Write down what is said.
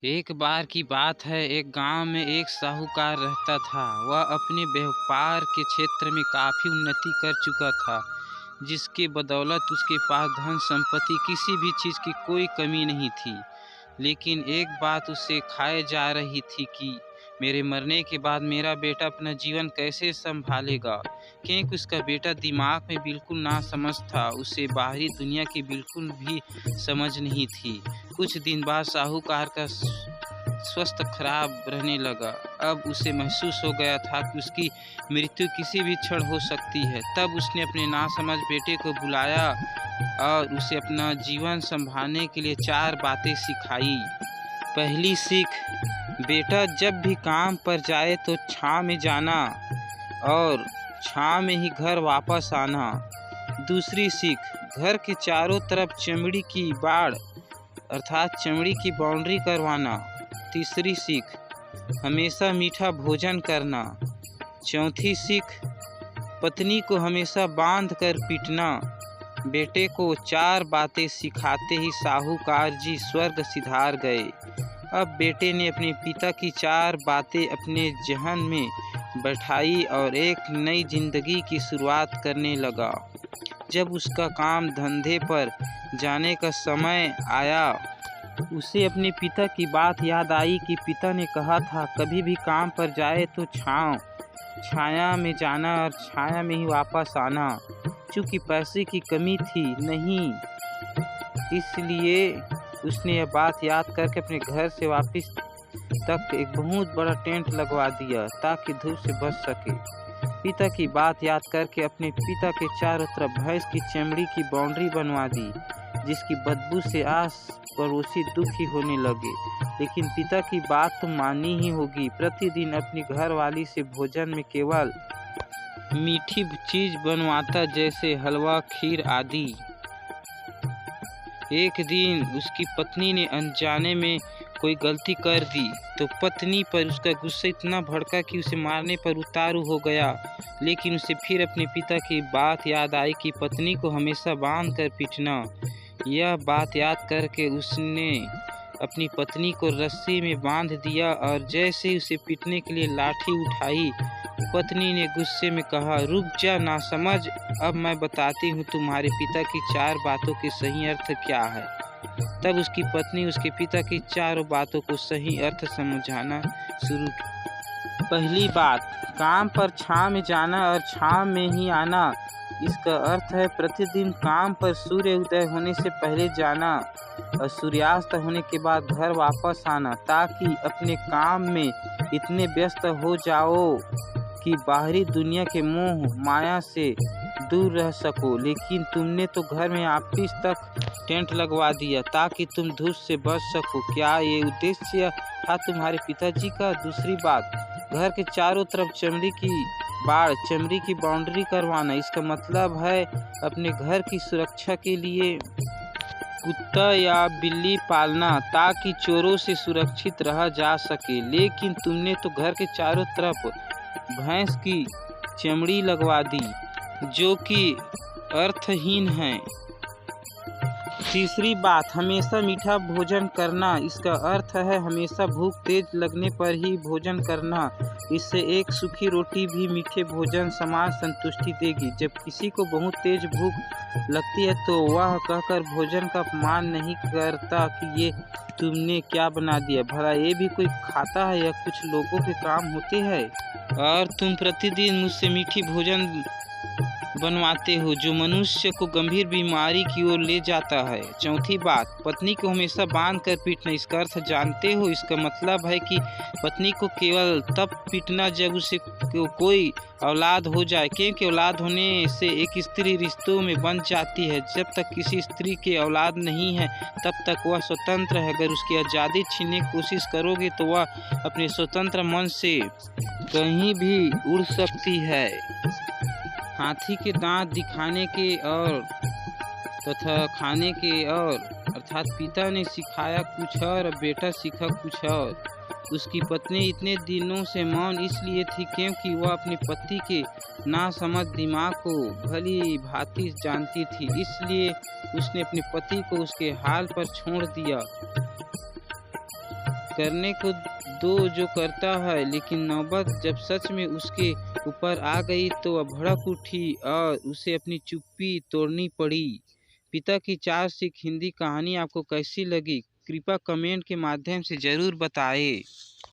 एक बार की बात है, एक गांव में एक साहूकार रहता था। वह अपने व्यापार के क्षेत्र में काफ़ी उन्नति कर चुका था, जिसके बदौलत उसके पास धन संपत्ति किसी भी चीज़ की कोई कमी नहीं थी। लेकिन एक बात उसे खाए जा रही थी कि मेरे मरने के बाद मेरा बेटा अपना जीवन कैसे संभालेगा, क्योंकि उसका बेटा दिमाग में बिल्कुल नासमझ था। उसे बाहरी दुनिया की बिल्कुल भी समझ नहीं थी। कुछ दिन बाद साहूकार का स्वास्थ्य खराब रहने लगा। अब उसे महसूस हो गया था कि उसकी मृत्यु किसी भी क्षण हो सकती है। तब उसने अपने नासमझ बेटे को बुलाया और उसे अपना जीवन संभालने के लिए 4 बातें सिखाई। पहली सीख, बेटा जब भी काम पर जाए तो छाँव में जाना और छाँव में ही घर वापस आना। दूसरी सीख, घर के चारों तरफ चमड़ी की बाड़ अर्थात चमड़ी की बाउंड्री करवाना। तीसरी सीख, हमेशा मीठा भोजन करना। चौथी सीख, पत्नी को हमेशा बांध कर पीटना। बेटे को 4 बातें सिखाते ही साहूकार जी स्वर्ग सिधार गए। अब बेटे ने अपने पिता की 4 बातें अपने जहन में बैठाई और एक नई जिंदगी की शुरुआत करने लगा। जब उसका काम धंधे पर जाने का समय आया, उसे अपने पिता की बात याद आई कि पिता ने कहा था कभी भी काम पर जाए तो छाया में जाना और छाया में ही वापस आना। चूँकि पैसे की कमी थी नहीं, इसलिए उसने यह बात याद करके अपने घर से वापस तक एक बहुत बड़ा टेंट लगवा दिया ताकि धूप से बच सके। पिता की बात याद करके अपने पिता के चारों तरफ भैंस की चमड़ी की बाउंड्री बनवा दी, जिसकी बदबू से आस पड़ोसी दुखी होने लगे। लेकिन पिता की बात तो माननी ही होगी। प्रतिदिन अपनी घरवाली से भोजन में केवल मीठी चीज बनवाता, जैसे हलवा, खीर आदि। एक दिन उसकी पत्नी ने अनजाने में कोई गलती कर दी तो पत्नी पर उसका गुस्सा इतना भड़का कि उसे मारने पर उतारू हो गया। लेकिन उसे फिर अपने पिता की बात याद आई कि पत्नी को हमेशा बांध कर पीटना। यह बात याद करके उसने अपनी पत्नी को रस्सी में बांध दिया और जैसे ही उसे पीटने के लिए लाठी उठाई, पत्नी ने गुस्से में कहा, रुक जा नासमझ, अब मैं बताती हूँ तुम्हारे पिता की 4 बातों के सही अर्थ क्या है। तब उसकी पत्नी उसके पिता की 4 बातों को सही अर्थ समझाना शुरू किया। पहली बात, काम पर छाँव में जाना और छाँव में ही आना। इसका अर्थ है प्रतिदिन काम पर सूर्य उदय होने से पहले जाना और सूर्यास्त होने के बाद घर वापस आना, ताकि अपने काम में इतने व्यस्त हो जाओ कि बाहरी दुनिया के मोह माया से दूर रह सको। लेकिन तुमने तो घर में ऑफिस तक टेंट लगवा दिया ताकि तुम धूप से बच सको। क्या ये उद्देश्य था तुम्हारे पिताजी का? दूसरी बात, घर के चारों तरफ चमड़ी की बाउंड्री करवाना। इसका मतलब है अपने घर की सुरक्षा के लिए कुत्ता या बिल्ली पालना ताकि चोरों से सुरक्षित रहा जा सके। लेकिन तुमने तो घर के चारों तरफ भैंस की चमड़ी लगवा दी, जो कि अर्थहीन है। तीसरी बात, हमेशा मीठा भोजन करना। इसका अर्थ है हमेशा भूख तेज लगने पर ही भोजन करना। इससे एक सूखी रोटी भी मीठे भोजन समान संतुष्टि देगी। जब किसी को बहुत तेज भूख लगती है तो वह कहकर भोजन का अपमान नहीं करता कि ये तुमने क्या बना दिया, भला ये भी कोई खाता है या कुछ लोगों के काम होते हैं। और तुम प्रतिदिन मुझसे मीठी भोजन बनवाते हो जो मनुष्य को गंभीर बीमारी की ओर ले जाता है। चौथी बात, पत्नी को हमेशा बांध कर पीटना। इसका अर्थ जानते हो? इसका मतलब है कि पत्नी को केवल तब पीटना जब उसे कोई औलाद हो जाए, क्योंकि औलाद होने से एक स्त्री रिश्तों में बंध जाती है। जब तक किसी स्त्री के औलाद नहीं है तब तक वह स्वतंत्र है। अगर उसकी आज़ादी छीनने की कोशिश करोगे तो वह अपने स्वतंत्र मन से कहीं भी उड़ सकती है। हाथी के दांत दिखाने के और तथा खाने के और अर्थात पिता ने सिखाया कुछ और बेटा सीखा कुछ और। उसकी पत्नी इतने दिनों से मौन इसलिए थी क्योंकि वह अपने पति के नासमझ दिमाग को भली भांति जानती थी। इसलिए उसने अपने पति को उसके हाल पर छोड़ दिया। करने को दो जो करता है, लेकिन नौबत जब सच में उसके ऊपर आ गई तो वह भड़क उठी और उसे अपनी चुप्पी तोड़नी पड़ी। पिता की 4 सिख हिंदी कहानी आपको कैसी लगी? कृपया कमेंट के माध्यम से ज़रूर बताएं।